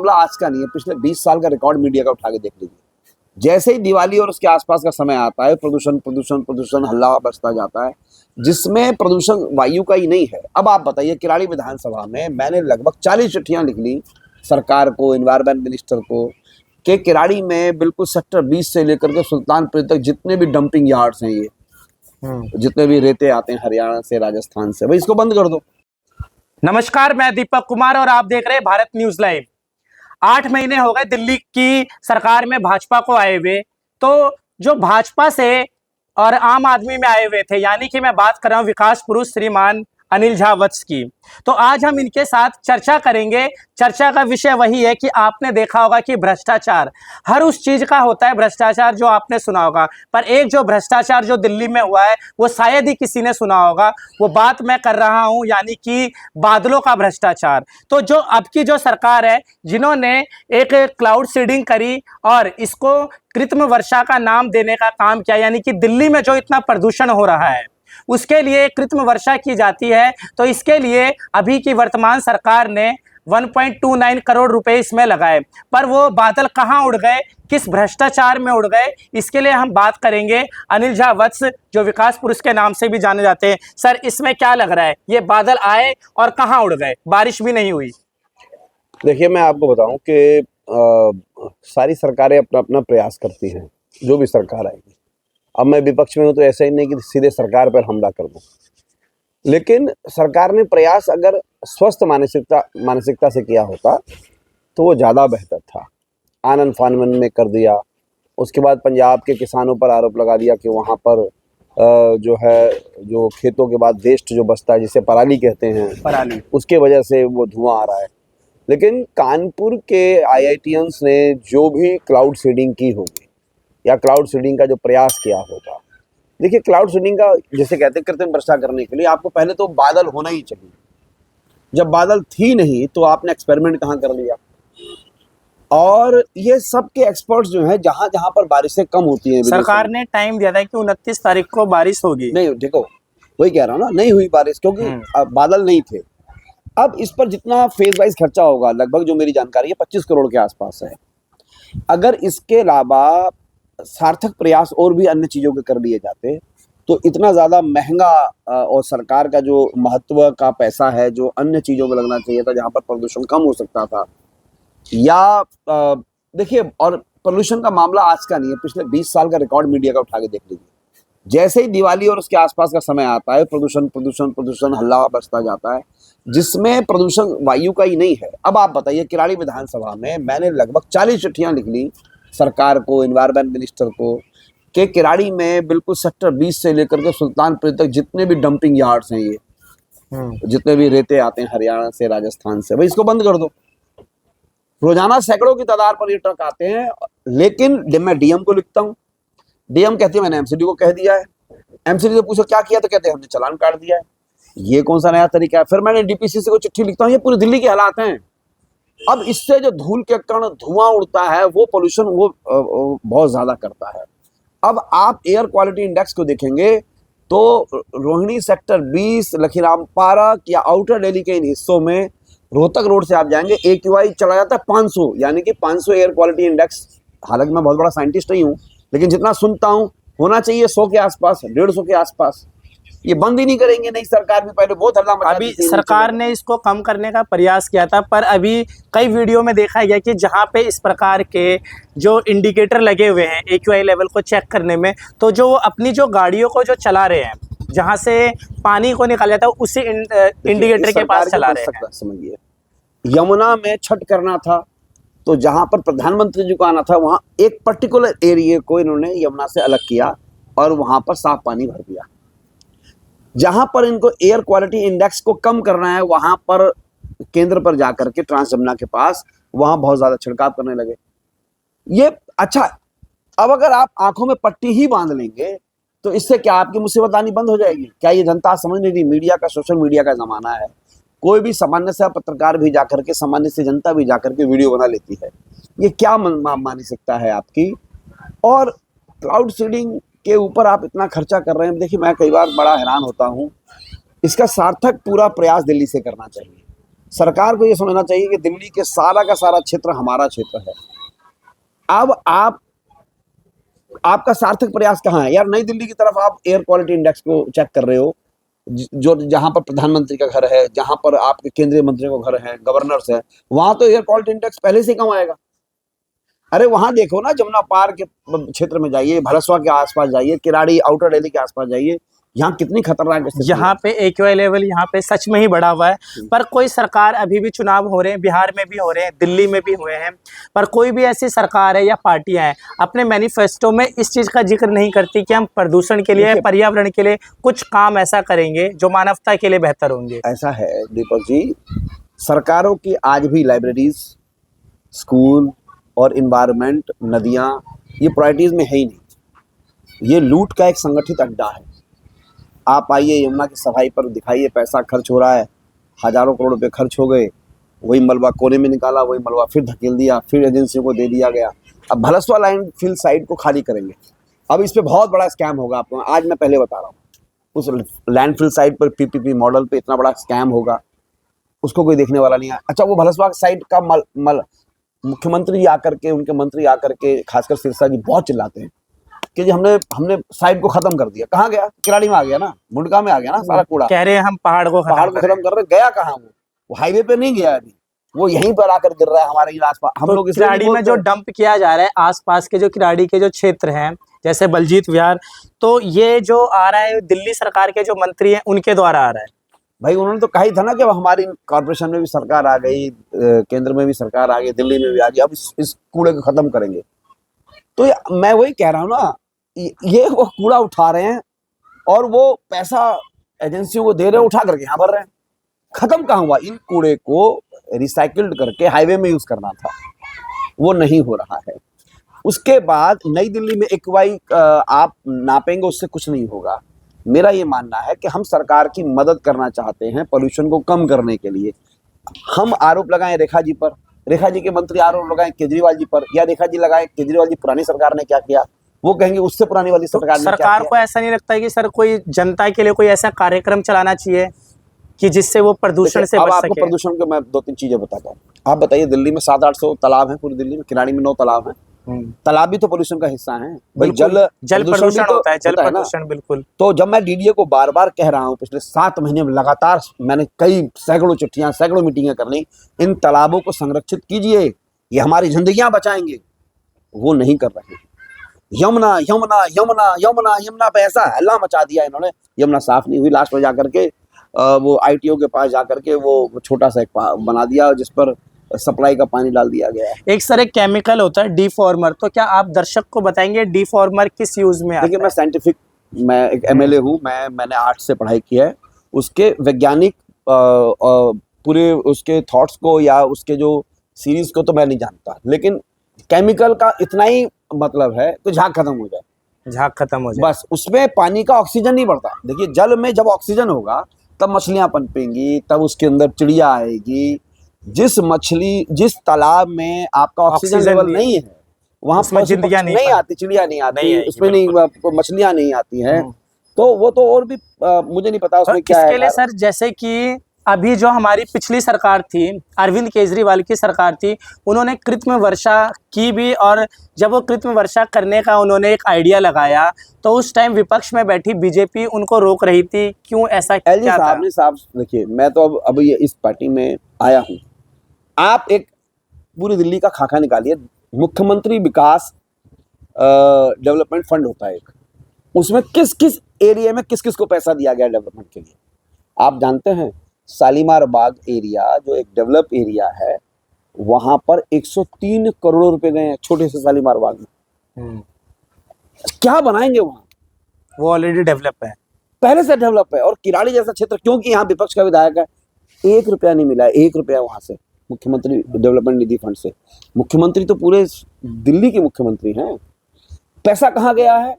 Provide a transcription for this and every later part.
मामला आज का नहीं है, पिछले 20 साल का रिकॉर्ड मीडिया का उठा के देख लीजिए। जैसे ही दिवाली और उसके आसपास का समय आता है, प्रदूषण प्रदूषण प्रदूषण हल्ला बसता जाता है, जिसमें प्रदूषण वायु का ही नहीं है। अब आप बताइए, किराड़ी विधानसभा में मैंने लगभग 40 चिट्ठियां लिख ली सरकार को, एनवायरमेंट मिनिस्टर को, कि किराड़ी में बिल्कुल सेक्टर 20 से लेकर के सुल्तानपुर तक जितने भी डंपिंग यार्ड्स हैं, ये जितने भी रेते आते हैं हरियाणा से, राजस्थान से, भाई इसको बंद कर दो। नमस्कार, मैं दीपक कुमार और आप देख रहे हैं भारत न्यूज लाइव। 8 महीने हो गए दिल्ली की सरकार में भाजपा को आए हुए। तो जो भाजपा से और आम आदमी में आए हुए थे, यानी कि मैं बात कर रहा हूं विकास पुरुष श्रीमान अनिल झा वत्स की, तो आज हम इनके साथ चर्चा करेंगे। चर्चा का विषय वही है कि आपने देखा होगा कि भ्रष्टाचार हर उस चीज का होता है, भ्रष्टाचार जो आपने सुना होगा, पर एक जो भ्रष्टाचार जो दिल्ली में हुआ है वो शायद ही किसी ने सुना होगा। वो बात मैं कर रहा हूं यानी कि बादलों का भ्रष्टाचार। तो जो अब की जो सरकार है, जिन्होंने एक क्लाउड सीडिंग करी और इसको कृत्रिम वर्षा का नाम देने का काम किया, यानी कि दिल्ली में जो इतना प्रदूषण हो रहा है उसके लिए कृत्रिम वर्षा की जाती है। तो इसके लिए अभी की वर्तमान सरकार ने 1.29 करोड़ रुपए इसमें लगाए, पर वो बादल कहां उड़ गए, किस भ्रष्टाचार में उड़ गए, इसके लिए हम बात करेंगे अनिल झा वत्स, जो विकास पुरुष के नाम से भी जाने जाते हैं। सर, इसमें क्या लग रहा है, ये बादल आए और कहां उड़ गए, बारिश भी नहीं हुई? देखिए, मैं आपको बताऊं कि सारी सरकारें अपना अपना प्रयास करती हैं, जो भी सरकार आएगी। अब मैं विपक्ष में हूं तो ऐसा ही नहीं कि सीधे सरकार पर हमला कर दूं, लेकिन सरकार ने प्रयास अगर स्वस्थ मानसिकता से किया होता तो वो ज़्यादा बेहतर था। आनन फानन में कर दिया, उसके बाद पंजाब के किसानों पर आरोप लगा दिया कि वहाँ पर जो है, जो खेतों के बाद वेस्ट जो बचता है, जिसे पराली कहते हैं, पराली, उसके वजह से वो धुआं आ रहा है। लेकिन कानपुर के IITians ने जो भी क्लाउड सीडिंग की होगी या क्लाउड सीडिंग का जो प्रयास किया होगा, देखिए क्लाउड सीडिंग का जैसे कहते हैं कृत्रिम वर्षा करने के लिए आपको पहले तो बादल होना ही चाहिए। जब बादल थी नहीं तो आपने एक्सपेरिमेंट कहाँ कर लिया? और ये सब के एक्सपर्ट्स जो हैं, जहां जहां पर बारिशें कम होती हैं, सरकार ने टाइम दिया था कि 29 तारीख को बारिश होगी। नहीं, देखो वही कह रहा हूँ ना, नहीं हुई बारिश क्योंकि बादल नहीं थे। अब इस पर जितना फेज वाइज खर्चा होगा, लगभग जो मेरी जानकारी है 25 करोड़ के आसपास है। अगर इसके अलावा सार्थक प्रयास और भी अन्य चीज़ों के कर लिए जाते तो इतना ज़्यादा महंगा और सरकार का जो महत्व का पैसा है जो अन्य चीज़ों में लगना चाहिए था, जहाँ पर प्रदूषण कम हो सकता था। या देखिए, और पोल्यूशन का मामला आज का नहीं है, पिछले 20 साल का रिकॉर्ड मीडिया का उठा के देख लीजिए। जैसे ही दिवाली और उसके आसपास का समय आता है, प्रदूषण प्रदूषण प्रदूषण हल्ला बसता जाता है, जिसमें प्रदूषण वायु का ही नहीं है। अब आप बताइए, किराड़ी विधानसभा में मैंने लगभग 40 चिट्ठियां लिख ली सरकार को, एनवायरमेंट मिनिस्टर को, कि किराड़ी में बिल्कुल सेक्टर 20 से लेकर के सुल्तानपुर तक जितने भी डंपिंग यार्ड्स हैं, ये जितने भी रेते आते हैं हरियाणा से, राजस्थान से, भाई इसको बंद कर दो। रोजाना सैकड़ों की तादाद पर ये ट्रक आते हैं। लेकिन जब मैं DM को लिखता हूँ, DM कहती है मैंने MCD को कह दिया है। MCD से पूछो क्या किया तो कहते हैं हमने चालान काट दिया है। ये कौन सा नया तरीका है? फिर मैंने DPCC को चिट्ठी लिखता हूँ, ये पूरी दिल्ली के हालात हैं। अब इससे जो धूल के कण धुआं उड़ता है, वो पोल्यूशन वो बहुत ज्यादा करता है। अब आप एयर क्वालिटी इंडेक्स को देखेंगे तो रोहिणी सेक्टर 20, लखीराम पार्क या आउटर दिल्ली के इन हिस्सों में रोहतक रोड से आप जाएंगे, AQI चला जाता है 500, यानी कि 500 एयर क्वालिटी इंडेक्स। हालांकि मैं बहुत बड़ा साइंटिस्ट नहीं हूँ, लेकिन जितना सुनता हूँ होना चाहिए 100 के आसपास, 150 के आसपास। ये बंद ही नहीं करेंगे, नहीं सरकार भी पहले बहुत हल्ला मचा अभी सरकार ने इसको कम करने का प्रयास किया था, पर अभी कई वीडियो में देखा गया कि जहां पे इस प्रकार के जो इंडिकेटर लगे हुए हैं AQI लेवल को चेक करने में, तो जो अपनी जो गाड़ियों को जो चला रहे हैं, जहां से पानी को निकाला जाता है, उसी इंडिकेटर के पास चला रहे हैं। समझिए, यमुना में छठ करना था तो जहां पर प्रधानमंत्री जी को आना था, वहां एक पर्टिकुलर एरिया को इन्होंने यमुना से अलग किया और वहां पर साफ पानी भर दिया। जहां पर इनको एयर क्वालिटी इंडेक्स को कम करना है, वहां पर केंद्र पर जाकर के ट्रांस यमुना के पास वहां बहुत ज्यादा छिड़काव करने लगे। ये अच्छा, अब अगर आप आंखों में पट्टी ही बांध लेंगे तो इससे क्या आपकी मुसीबत आनी बंद हो जाएगी? क्या ये जनता समझ नहीं रही? मीडिया का, सोशल मीडिया का जमाना है। कोई भी सामान्य सा पत्रकार भी जाकर के, सामान्य से जनता भी जाकर के वीडियो बना लेती है। ये क्या मानसिकता है आपकी? और क्लाउड सीडिंग के ऊपर आप इतना खर्चा कर रहे हैं। देखिए, मैं कई बार बड़ा हैरान होता हूँ। इसका सार्थक पूरा प्रयास दिल्ली से करना चाहिए। सरकार को ये समझना चाहिए कि दिल्ली के सारा का सारा क्षेत्र हमारा क्षेत्र है। अब आपका सार्थक प्रयास कहाँ है यार? नई दिल्ली की तरफ आप एयर क्वालिटी इंडेक्स को चेक कर रहे हो, जो जहां पर प्रधानमंत्री का घर है, जहां पर आपके केंद्रीय मंत्री का घर है, गवर्नर्स है, वहां तो एयर क्वालिटी इंडेक्स पहले से कम आएगा। अरे वहां देखो ना, जमुना पार के क्षेत्र में जाइए, भलसवा के आसपास जाइए, किराड़ी आउटर दिल्ली के आसपास जाइए, यहाँ कितनी खतरनाक स्थिति है। यहाँ पे एक्यूआई लेवल यहाँ पे सच में ही बढ़ा हुआ है। पर कोई सरकार, अभी भी चुनाव हो रहे हैं, बिहार में भी हो रहे हैं, दिल्ली में भी हुए हैं, पर कोई भी ऐसी सरकार है या पार्टियां हैं अपने मैनिफेस्टो में इस चीज का जिक्र नहीं करती कि हम प्रदूषण के लिए, पर्यावरण के लिए कुछ काम ऐसा करेंगे जो मानवता के लिए बेहतर होंगे। ऐसा है दीपक जी, सरकारों की आज भी लाइब्रेरीज, स्कूल और इन्वायरमेंट, नदियाँ, ये प्रायोरिटीज में है ही नहीं। ये लूट का एक संगठित अड्डा है। आप आइए, यमुना की सफाई पर दिखाइए, पैसा खर्च हो रहा है, हजारों करोड़ रुपए खर्च हो गए, वही मलबा कोने में निकाला, वही मलबा फिर धकेल दिया, फिर एजेंसियों को दे दिया गया। अब भलसवा लैंडफिल साइट को खाली करेंगे, अब इस पे बहुत बड़ा स्कैम होगा। आपको आज मैं पहले बता रहा हूँ, उस लैंडफिल साइट पर पीपीपी मॉडल पे इतना बड़ा स्कैम होगा, उसको कोई देखने वाला नहीं है। अच्छा, वो भलसवा साइट का मुख्यमंत्री आकर के, उनके मंत्री आकर के, खासकर सिरसा जी बहुत चिल्लाते हैं कि जी हमने साइट को खत्म कर दिया। कहाँ गया? किराड़ी में आ गया ना, मुंडका में आ गया ना सारा कूड़ा। कह रहे हैं हम पहाड़ को खत्म कर रहे, गया कहाँ? वो हाईवे पे नहीं गया अभी, वो यहीं पर आकर गिर रहा है हमारे आसपास। हम लोग किराड़ी में जो डंप किया जा रहा है, आसपास के जो किराड़ी के जो क्षेत्र हैं, जैसे बलजीत विहार, तो ये जो आ रहा है दिल्ली सरकार के जो मंत्री हैं उनके द्वारा आ रहा है। भाई उन्होंने तो कहा ही था ना कि हमारी कॉर्पोरेशन में भी सरकार आ गई, केंद्र में भी सरकार आ गई, दिल्ली में भी आ गई, अब इस कूड़े को खत्म करेंगे। तो मैं वही कह रहा हूँ ना, ये वो कूड़ा उठा रहे हैं और वो पैसा एजेंसियों को दे रहे हैं, उठा करके यहाँ भर रहे हैं। खत्म कहाँ हुआ? इन कूड़े को रिसाइकिल्ड करके हाईवे में यूज करना था, वो नहीं हो रहा है। उसके बाद नई दिल्ली में एक्यूआई आप नापेंगे, उससे कुछ नहीं होगा। मेरा ये मानना है कि हम सरकार की मदद करना चाहते हैं पोल्यूशन को कम करने के लिए। हम आरोप लगाएं रेखा जी पर, रेखा जी के मंत्री आरोप लगाएं केजरीवाल जी पर, या रेखा जी लगाएं केजरीवाल जी पुरानी सरकार ने क्या किया, वो कहेंगे उससे पुरानी वाली सरकार ने क्या किया। को ऐसा नहीं लगता है कि सर कोई जनता के लिए कोई ऐसा कार्यक्रम चलाना चाहिए कि जिससे वो प्रदूषण से बच सके? प्रदूषण के मैं 2-3 चीजें बताता हूँ। आप बताइए, दिल्ली में 700-800 तालाब हैं पूरी दिल्ली में, किराड़ी में 9 तालाब हैं। तालाब भी तो पोल्यूशन का हिस्सा है भाई। जल प्रदूषण होता है, जल प्रदूषण, बिल्कुल। तो जब मैं डीडीए को बार बार कह रहा हूँ, पिछले 7 महीने में लगातार मैंने कई सैकड़ों चिट्ठियां, सैकड़ों मीटिंगें कर ली, इन तालाबों को संरक्षित कीजिए, ये हमारी जिंदगियां बचाएंगे, वो नहीं कर रहे। यमुना यमुना यमुना यमुना यमुना पे ऐसा हल्ला मचा दिया इन्होंने, यमुना साफ नहीं हुई। लास्ट में जाकर के वो आईटीओ के पास जाकर के वो छोटा सा एक बना दिया जिस पर सप्लाई का पानी डाल दिया गया है। एक सर एक केमिकल होता है डीफॉर्मर, तो क्या आप दर्शक को बताएंगे डीफॉर्मर किस यूज में आता है? देखिए, मैं साइंटिफिक, मैं एक एमएलए हूँ, मैंने आर्ट्स से पढ़ाई की है। उसके वैज्ञानिक पूरे उसके थॉट्स को या उसके जो सीरीज को तो मैं नहीं जानता, लेकिन केमिकल का इतना ही मतलब है तो झाग खत्म हो जाए, झाग खत्म हो जाए, बस। उसमें पानी का ऑक्सीजन नहीं बढ़ता। देखिए, जल में जब ऑक्सीजन होगा तब मछलियां पनपेंगी, तब उसके अंदर चिड़िया आएगी। जिस तालाब में आपका ऑक्सीजन लेवल नहीं है, वहां पर जिंदगी नहीं आती, चिड़िया नहीं आती, उसमें नहीं, मछलियां नहीं आती हैं। तो वो तो और भी मुझे नहीं पता उसमें क्या है। इसके लिए सर, जैसे कि अभी जो हमारी पिछली सरकार थी, अरविंद केजरीवाल की सरकार थी, उन्होंने कृत्रिम वर्षा की भी, और जब वो कृत्रिम वर्षा करने का उन्होंने एक आइडिया लगाया तो उस टाइम विपक्ष में बैठी बीजेपी उनको रोक रही थी। क्यों ऐसा क्या था? साहब देखिए, मैं तो अब ये इस पार्टी में आया हूँ। आप एक पूरी दिल्ली का खाका निकालिए, मुख्यमंत्री विकास डेवलपमेंट फंड होता है एक, उसमें किस किस एरिया में किस किस को पैसा दिया गया डेवलपमेंट के लिए, आप जानते हैं? शालीमार बाग एरिया जो एक डेवलप एरिया है, वहां पर 103 करोड़ रुपए गए हैं छोटे से शालीमार बाग में। क्या बनाएंगे वहां? वो ऑलरेडी डेवलप है, पहले से डेवलप है। और किराड़ी जैसा क्षेत्र, क्योंकि यहाँ विपक्ष का विधायक है, 1 रुपया नहीं मिला, 1 रुपया वहां से मुख्यमंत्री डेवलपमेंट निधि फंड से। मुख्यमंत्री तो पूरे दिल्ली के मुख्यमंत्री हैं। पैसा कहाँ गया है?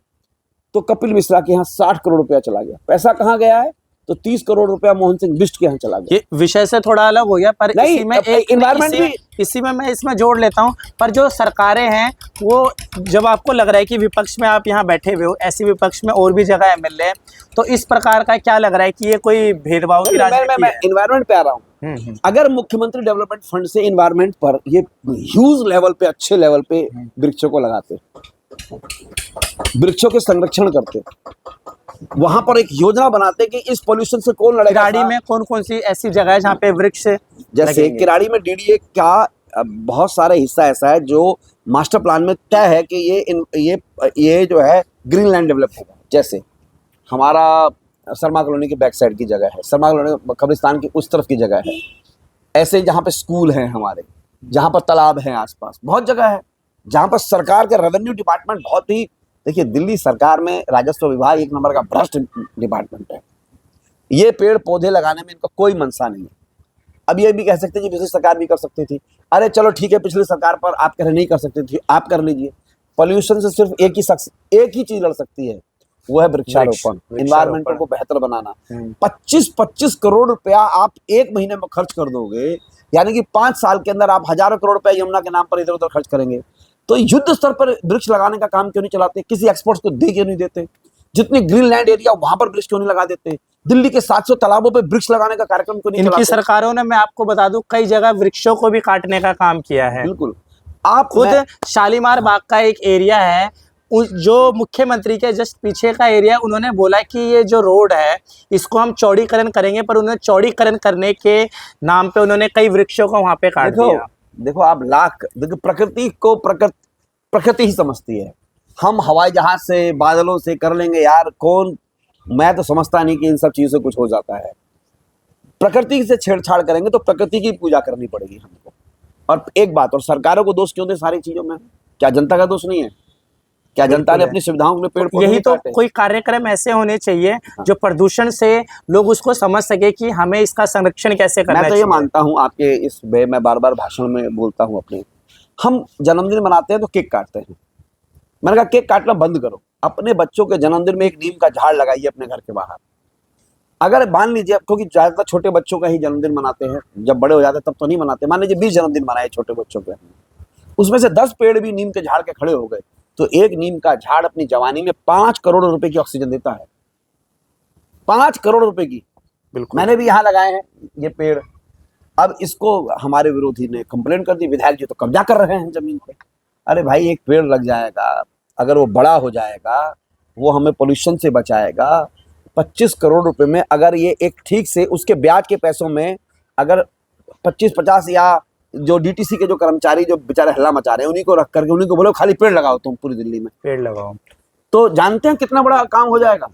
तो कपिल मिश्रा के यहाँ 60 करोड़ रुपया चला गया। पैसा कहाँ गया है? तो 30 करोड़ रुपया मोहन सिंह बिष्ट के यहाँ चला गया। ये विषय से थोड़ा अलग हो गया, पर नहीं, इसी में environment भी इसी में मैं इसमें जोड़ लेता हूँ। पर जो सरकारें हैं वो, जब आपको लग रहा है कि विपक्ष में आप यहाँ बैठे हुए हो, ऐसी विपक्ष में और भी जगह एमएलए हैं, तो इस प्रकार का क्या लग रहा है कि ये कोई भेदभाव की राजनीति मैं है? इन्वायरमेंट पे आ रहा हूँ। अगर मुख्यमंत्री डेवलपमेंट फंड से इन्वायरमेंट पर ये ह्यूज लेवल पे, अच्छे लेवल पे वृक्षों को लगाते, वृक्षों के संरक्षण करते, वहां पर एक योजना बनाते कि इस पोल्यूशन से कौन लड़ेगा। किराड़ी में कौन कौन सी ऐसी जगह है जहाँ पे वृक्ष जैसे लगेंगे? किराड़ी में डीडीए का बहुत सारे हिस्सा ऐसा है जो मास्टर प्लान में तय है कि ये जो है ग्रीन लैंड डेवलप होगा। जैसे हमारा शर्मा कॉलोनी के बैक साइड की जगह है, शर्मा कॉलोनी कब्रिस्तान की उस तरफ की जगह है, ऐसे जहाँ पे स्कूल हैं हमारे, जहाँ पर तालाब हैं आसपास, बहुत जगह है जहाँ पर सरकार के रेवेन्यू डिपार्टमेंट बहुत ही, देखिए दिल्ली सरकार में राजस्व विभाग एक नंबर का भ्रष्ट डिपार्टमेंट है। ये पेड़ पौधे लगाने में इनका कोई मंशा नहीं है। अब ये भी कह सकते हैं कि पिछली सरकार भी कर सकती थी, अरे चलो ठीक है, पिछली सरकार पर आप कह रहे नहीं कर सकती थी, आप कर लीजिए। पोल्यूशन से सिर्फ एक ही चीज लड़ सकती है, वो है वृक्षारोपण, इन्वायरमेंट को बेहतर बनाना। 25-25 करोड़ रुपया आप एक महीने में खर्च कर दोगे, यानी कि 5 साल के अंदर आप हजारों करोड़ रुपया यमुना के नाम पर इधर उधर खर्च करेंगे। तो युद्ध स्तर पर वृक्ष लगाने का काम क्यों नहीं चलाते? किसी एक्सपर्ट्स को दे क्यों नहीं देते? जितनी ग्रीन लैंड एरिया वहां पर वृक्ष क्यों नहीं लगा देते? दिल्ली के 700 तालाबों पे वृक्ष लगाने का कार्यक्रम क्यों नहीं इनकी चलाते? सरकारों ने, मैं आपको बता दूं, कई जगह वृक्षों को भी काटने का काम किया है। बिल्कुल। आप खुद शालीमार बाग का एक एरिया है, जो मुख्यमंत्री के जस्ट पीछे का एरिया, उन्होंने बोला कि ये जो रोड है इसको हम चौड़ीकरण करेंगे, पर उन्होंने चौड़ीकरण करने के नाम पे उन्होंने कई वृक्षों को वहां पे काट दिया। देखो आप देखो प्रकृति को प्रकृति ही समझती है। हम हवाई जहाज से, बादलों से कर लेंगे यार, मैं तो समझता नहीं कि इन सब चीजों से कुछ हो जाता है। प्रकृति से छेड़छाड़ करेंगे तो प्रकृति की पूजा करनी पड़ेगी हमको। और एक बात, और सरकारों को दोष क्यों दे सारी चीजों में? क्या जनता का दोष नहीं है? क्या जनता ने अपनी सुविधाओं के लिए पेड़ पौधे यही तो कोई कार्यक्रम ऐसे होने चाहिए जो प्रदूषण से लोग उसको समझ सके कि हमें इसका संरक्षण कैसे करना मैं तो ये मानता हूँ, आपके इस मैं बार बार भाषण में बोलता हूँ अपने, हम जन्मदिन मनाते हैं तो केक काटते हैं। मैंने कहा केक काटना बंद करो, अपने बच्चों के जन्मदिन में एक नीम का झाड़ लगाइए अपने घर के बाहर। अगर मान लीजिए, क्योंकि ज्यादातर छोटे बच्चों का ही जन्मदिन मनाते हैं, जब बड़े हो जाते हैं तब तो नहीं मनाते। मान लीजिए 20 जन्मदिन मनाए छोटे बच्चों के, उसमें से 10 पेड़ भी नीम के झाड़ के खड़े हो गए, तो एक नीम का झाड़ अपनी जवानी में 5 करोड़ रुपए की ऑक्सीजन देता है। 5 करोड़ रुपए की। बिल्कुल, मैंने भी यहाँ लगाए हैं ये पेड़। अब इसको हमारे विरोधी ने कंप्लेंट कर दी, विधायक जी तो कब्जा कर रहे हैं जमीन पे। अरे भाई, एक पेड़ लग जाएगा, अगर वो बड़ा हो जाएगा, वो हमें पोल्यूशन से बचाएगा। 25 करोड़ रुपए में अगर ये एक ठीक से, उसके ब्याज के पैसों में अगर 25-50, या जो डीटीसी के जो कर्मचारी जो बेचारे हल्ला मचा रहे हैं, उन्हीं को रख करके उन्हीं को बोलो खाली पेड़ लगाओ, तुम पूरी दिल्ली में पेड़ लगाओ, तो जानते हैं कितना बड़ा काम हो जाएगा।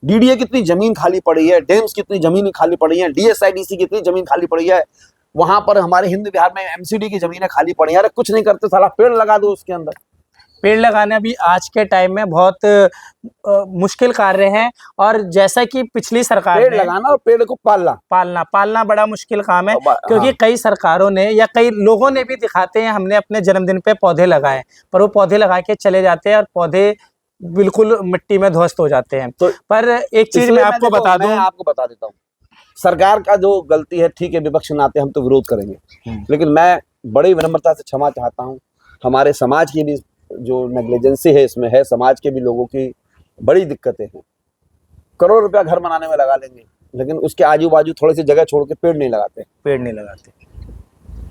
डीडीए कितनी जमीन खाली पड़ी है, डेम्स कितनी जमीन खाली पड़ी है, डीएसआईडीसी कितनी जमीन खाली पड़ी है, वहां पर हमारे हिंद बिहार में एमसीडी की जमीनें खाली पड़ी है। अरे कुछ नहीं करते, साला पेड़ लगा दो उसके अंदर। पेड़ लगाना भी आज के टाइम में बहुत मुश्किल कार्य है, और जैसा कि पिछली सरकार पेड़ लगाना और पेड़ को पालना बड़ा मुश्किल काम है, क्योंकि कई सरकारों ने या कई लोगों ने भी दिखाते हैं, हमने अपने जन्मदिन पे पौधे लगाए, पर वो पौधे लगा के चले जाते हैं और पौधे बिल्कुल मिट्टी में ध्वस्त हो जाते हैं। तो पर एक चीज मैं आपको बता देता हूँ, सरकार का जो गलती है, ठीक है, विपक्ष नाते हम तो विरोध करेंगे, लेकिन मैं बड़ी विनम्रता से क्षमा चाहता हूँ। हमारे समाज की भी जो नेग्लिजेंसी है इसमें है, समाज के भी लोगों की बड़ी दिक्कतें हैं। करोड़ रुपया घर बनाने में लगा लेंगे, लेकिन उसके आजू बाजू थोड़ी सी जगह छोड़ के पेड़ नहीं लगाते।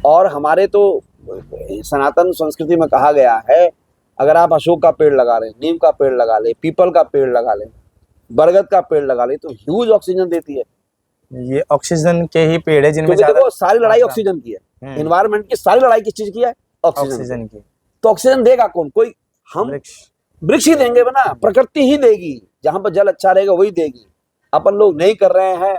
और हमारे तो सनातन संस्कृति में कहा गया है, अगर आप अशोक का पेड़ लगा रहे हैं, नीम का पेड़ लगा ले, पीपल का पेड़ लगा ले, बरगद का पेड़ लगा ले, तो ह्यूज ऑक्सीजन देती है। ये ऑक्सीजन के ही पेड़ है जिनमें देखो सारी लड़ाई ऑक्सीजन की है, एनवायरनमेंट की सारी लड़ाई किस चीज की है? ऑक्सीजन की। तो ऑक्सीजन देगा कौन? कोई हम वृक्ष ही देंगे ना, प्रकृति ही देगी। जहां पर जल अच्छा रहेगा वही देगी। अपन लोग नहीं कर रहे हैं।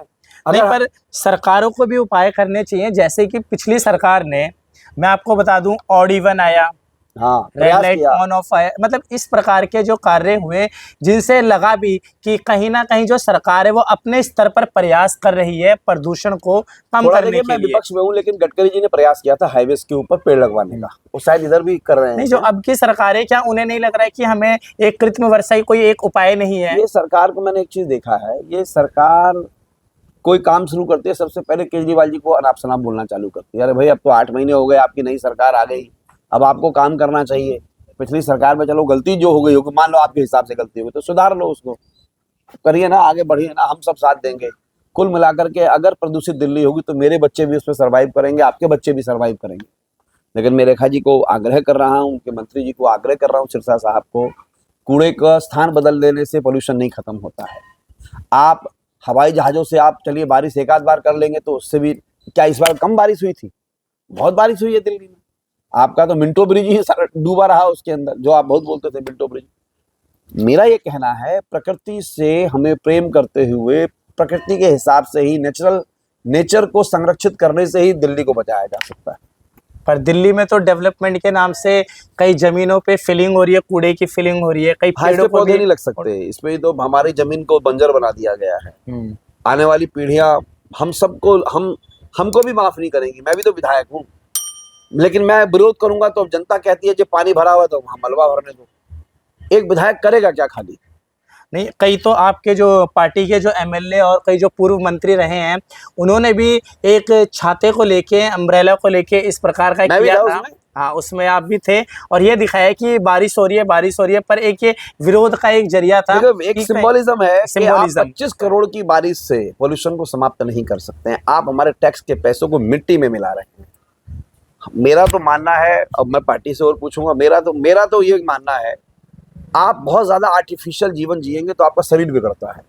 नहीं, पर सरकारों को भी उपाय करने चाहिए, जैसे कि पिछली सरकार ने, मैं आपको बता दूं, ऑड इवन आया, हाँ, रेड प्रयास लाइट किया। ऑन ऑफ आया, मतलब इस प्रकार के जो कार्य हुए जिनसे लगा भी कि कहीं ना कहीं जो सरकार है वो अपने स्तर पर प्रयास कर रही है प्रदूषण को कम थोड़ा करने देखिए, के मैं लिए। विपक्ष में हूँ, लेकिन गडकरी जी ने प्रयास किया था हाईवेज के ऊपर पेड़ लगवाने का, वो शायद इधर भी कर रहे नहीं, जो हैं। अब की सरकार है, क्या उन्हें नहीं लग रहा है कि हमें एक कृत्रिम वर्षा ही कोई एक उपाय नहीं है? ये सरकार को मैंने एक चीज देखा है, ये सरकार कोई काम शुरू करती है, सबसे पहले केजरीवाल जी को अनाप शनाप बोलना चालू करती है। अरे भाई, अब तो 8 महीने हो गए, आपकी नई सरकार आ गई, अब आपको काम करना चाहिए। पिछली सरकार में चलो गलती जो हो गई होगी, मान लो आपके हिसाब से गलती हुई, तो सुधार लो उसको, करिए ना, आगे बढ़िए ना, हम सब साथ देंगे। कुल मिलाकर के अगर प्रदूषित दिल्ली होगी तो मेरे बच्चे भी उसमें सर्वाइव करेंगे, आपके बच्चे भी सर्वाइव करेंगे। लेकिन मैं रेखा जी को आग्रह कर रहा हूँ, उनके मंत्री जी को आग्रह कर रहा हूँ, सिरसा साहब को, कूड़े का स्थान बदल देने से पोल्यूशन नहीं खत्म होता है। आप हवाई जहाजों से आप चलिए, बारिश एक आध बार कर लेंगे तो उससे भी, क्या इस बार कम बारिश हुई थी? बहुत बारिश हुई है दिल्ली में। आपका तो मिंटो ब्रिज ही सारा डूबा रहा उसके अंदर, जो आप बहुत बोलते थे मिंटो ब्रिज। मेरा ये कहना है, प्रकृति से हमें प्रेम करते हुए, प्रकृति के हिसाब से ही, नेचर को संरक्षित करने से ही दिल्ली को बचाया जा सकता है। पर दिल्ली में तो डेवलपमेंट के नाम से कई जमीनों पे फिलिंग हो रही है, कूड़े की फिलिंग हो रही है, कई हाँ, पेड़ों इसमें को पौधे भी। नहीं लग सकते, इसमें तो हमारी जमीन को बंजर बना दिया गया है। आने वाली पीढ़ियां हम सबको, हमको भी माफ नहीं करेंगी। मैं भी तो विधायक हूँ, लेकिन मैं विरोध करूंगा तो जनता कहती है जो पानी भरा हुआ है तो वहां मलबा भरने दो। एक विधायक करेगा क्या खाली? नहीं, कई तो आपके जो पार्टी के जो एमएलए और कई जो पूर्व मंत्री रहे हैं, उन्होंने भी एक छाते को लेके, अम्ब्रेला को लेके इस प्रकार का मैं भी किया था था। उसमें। हाँ, उसमें आप भी थे, और ये दिखाया कि बारिश हो रही है, बारिश हो रही है, पर एक ये विरोध का एक जरिया था। देखो, एक सिंबोलिज्म है कि आप सिंबोलिज्म 25 करोड़ की बारिश से पोल्यूशन को समाप्त नहीं कर सकते हैं। आप हमारे टैक्स के पैसों को मिट्टी में मिला रहे हैं। मेरा तो मानना है, अब मैं पार्टी से और पूछूंगा, मेरा तो ये मानना है, आप बहुत ज्यादा आर्टिफिशियल जीवन जिएंगे तो आपका शरीर बिगड़ता है।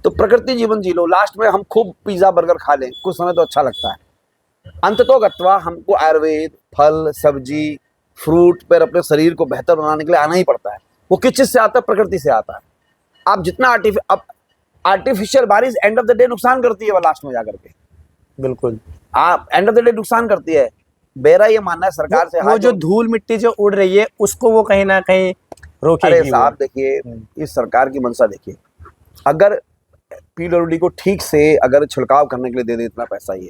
तो प्रकृति जीवन जी लो, लास्ट में हम खूब पिज्जा बर्गर खा लें, कुछ समय तो अच्छा लगता है। अंततोगत्वा हमको आयुर्वेद, फल, सब्जी, फ्रूट पर अपने शरीर को बेहतर बनाने के लिए आना ही पड़ता है। वो किस चीज से आता है? प्रकृति से आता है। आप जितना आर्टिफिशियल बारिश एंड ऑफ द डे नुकसान करती है, वो लास्ट में जाकर के, बिल्कुल, आप एंड ऑफ द डे नुकसान करती है। मेरा ये मानना है सरकार से, वो जो धूल मिट्टी जो उड़ रही है उसको वो कहीं ना कहीं रोकेगी। अरे साहब देखिए, इस सरकार की मंशा देखिए, अगर पीडब्ल्यूडी को ठीक से अगर छिड़काव करने के लिए दे दे इतना पैसा, ये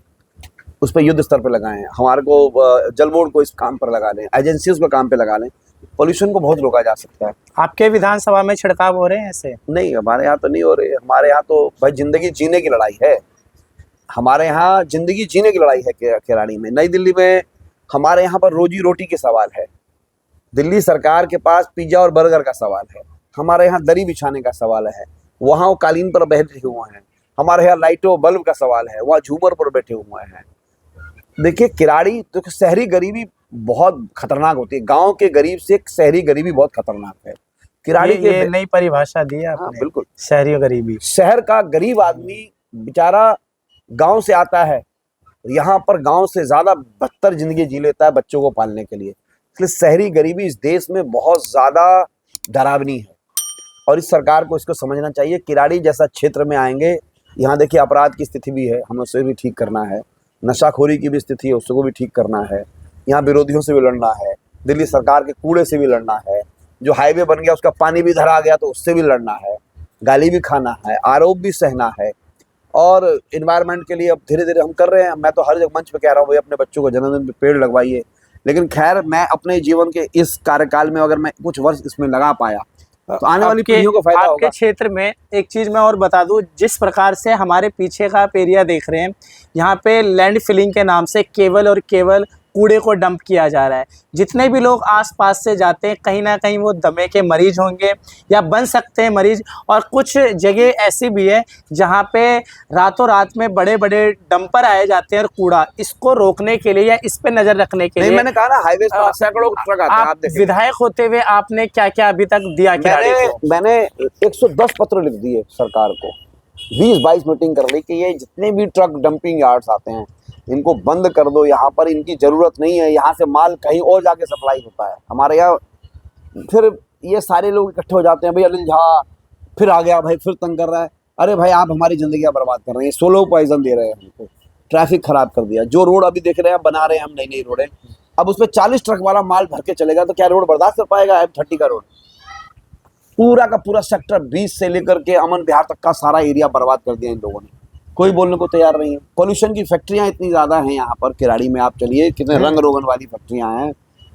उस पर युद्ध स्तर पे लगाएं, हमारे को जल बोर्ड को इस काम पर लगा लें, एजेंसीज को काम पे लगा लें, पोल्यूशन को बहुत रोका जा सकता है। आपके विधानसभा में छिड़काव हो रहे हैं ऐसे? नहीं, हमारे यहाँ तो नहीं हो रहे। हमारे यहाँ तो भाई जिंदगी जीने की लड़ाई है। हमारे यहाँ जिंदगी जीने की लड़ाई है केरानी में। नई दिल्ली में हमारे यहाँ पर रोजी रोटी के सवाल है। दिल्ली सरकार के पास पिज्जा और बर्गर का सवाल है। हमारे यहाँ दरी बिछाने का सवाल है, वहाँ वो कालीन पर बैठे हुए हैं। हमारे यहाँ लाइटों बल्ब का सवाल है, वहाँ झूमर पर बैठे हुए हैं। देखिए, किराड़ी तो शहरी गरीबी बहुत खतरनाक होती है। गांव के गरीब से शहरी गरीबी बहुत खतरनाक है। किराड़ी ये नई परिभाषा दी है हाँ, आपने। बिल्कुल। शहरी गरीबी, शहर का गरीब आदमी बेचारा गांव से आता है, यहाँ पर गांव से ज्यादा बदतर जिंदगी जी लेता है बच्चों को पालने के लिए। इसलिए शहरी गरीबी इस देश में बहुत ज्यादा डरावनी है, और इस सरकार को इसको समझना चाहिए। किराड़ी जैसा क्षेत्र में आएंगे, यहाँ देखिए अपराध की स्थिति भी है, हमें उसे भी ठीक करना है। नशाखोरी की भी स्थिति है, उसको भी ठीक करना है। यहाँ विरोधियों से भी लड़ना है, दिल्ली सरकार के कूड़े से भी लड़ना है, जो हाईवे बन गया उसका पानी भी धरा गया तो उससे भी लड़ना है, गाली भी खाना है, आरोप भी सहना है। और इन्वायरमेंट के लिए अब धीरे धीरे हम कर रहे हैं। मैं तो हर जगह मंच पे कह रहा हूँ, भाई अपने बच्चों को जन्मदिन पे पेड़ लगवाइए। लेकिन खैर, मैं अपने जीवन के इस कार्यकाल में अगर मैं कुछ वर्ष इसमें लगा पाया तो आने वाली पीढ़ियों को फायदा होगा। आपके क्षेत्र में एक चीज मैं और बता दूं, जिस प्रकार से हमारे पीछे का आप एरिया देख रहे हैं, यहाँ पे लैंड फिलिंग के नाम से केवल और केवल कूड़े को डंप किया जा रहा है। जितने भी लोग आसपास से जाते हैं, कहीं ना कहीं वो दमे के मरीज होंगे या बन सकते हैं मरीज। और कुछ जगह ऐसी भी है जहाँ पे रातों रात में बड़े बड़े डंपर आए जाते हैं और कूड़ा, इसको रोकने के लिए या इस पे नजर रखने के लिए, मैंने कहा ना, हाईवे पर सैकड़ों ट्रक आते हैं। आप देखिए, विधायक होते हुए आपने क्या क्या अभी तक दिया? मैंने 110 पत्र लिख दिए सरकार को, 20-22 मीटिंग कर ली कि ये जितने भी ट्रक डंपिंग यार्ड्स आते हैं इनको बंद कर दो, यहाँ पर इनकी जरूरत नहीं है, यहाँ से माल कहीं और जाके सप्लाई होता है हमारे यहाँ। फिर ये सारे लोग इकट्ठे हो जाते हैं, भाई अनिल झा फिर आ गया, भाई फिर तंग कर रहा है। अरे भाई, आप हमारी जिंदगी बर्बाद कर रहे हैं, सोलो पॉइजन दे रहे हैं हमको। ट्रैफिक खराब कर दिया। जो रोड अभी देख रहे हैं बना रहे हैं हम, नई नई रोडें, अब उसमें 40 ट्रक वाला माल भर के चलेगा तो क्या रोड बर्दाश्त कर पाएगा? M30 का रोड पूरा का पूरा सेक्टर 20 से लेकर के अमन बिहार तक का सारा एरिया बर्बाद कर दिया इन लोगों ने। कोई बोलने को तैयार नहीं है। पोल्यूशन की फैक्ट्रियां इतनी ज़्यादा हैं यहाँ पर किराड़ी में, आप चलिए कितने रंग रोगन वाली फैक्ट्रियां हैं,